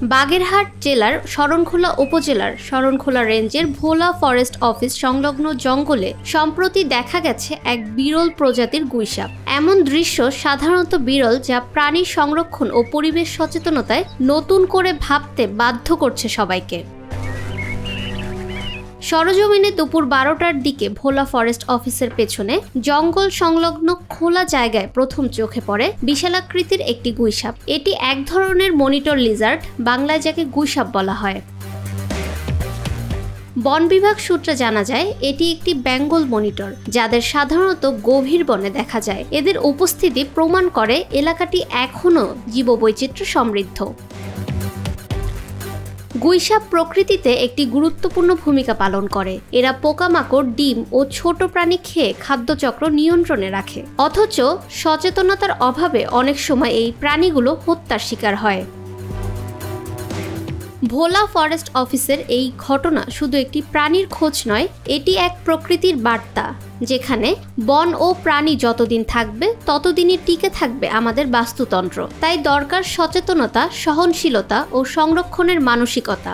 বাগেরহাট জেলার শরণখোলা উপজেলার শরণখোলা রেঞ্জের ভোলা ফরেস্ট অফিস সংলগ্ন জঙ্গলে সম্প্রতি দেখা গেছে এক বিরল প্রজাতির গুইসাপ। এমন দৃশ্য সাধারণত বিরল, যা প্রাণী সংরক্ষণ ও পরিবেশ সচেতনতায় নতুন করে ভাবতে বাধ্য করছে সবাইকে। সরজমিনে দুপুর 12টার দিকে ভোলা ফরেস্ট অফিসের পেছনে জঙ্গল সংলগ্ন খোলা জায়গায় প্রথম চোখে পড়ে বিশালাকৃতির একটি গুইসাপ। এটি এক ধরনের মনিটর লিজার্ড, বাংলায় যাকে গুইসাপ বলা হয়। বন বিভাগ সূত্রে জানা যায় এটি একটি বেঙ্গল মনিটর, যাদের সাধারণত গভীর বনে দেখা যায়। এদের উপস্থিতি প্রমাণ করে এলাকাটি এখনও জীববৈচিত্র্য সমৃদ্ধ। গুইসাপ প্রকৃতিতে একটি গুরুত্বপূর্ণ ভূমিকা পালন করে। এরা পোকামাকড়, ডিম ও ছোট প্রাণী খেয়ে খাদ্যচক্র নিয়ন্ত্রণে রাখে। অথচ সচেতনতার অভাবে অনেক সময় এই প্রাণীগুলো হত্যার শিকার হয়। ভোলা ফরেস্ট অফিসের এই ঘটনা শুধু একটি প্রাণীর খোঁজ নয়, এটি এক প্রকৃতির বার্তা, যেখানে বন ও প্রাণী যতদিন থাকবে ততদিনই টিকে থাকবে আমাদের বাস্তুতন্ত্র। তাই দরকার সচেতনতা, সহনশীলতা ও সংরক্ষণের মানসিকতা।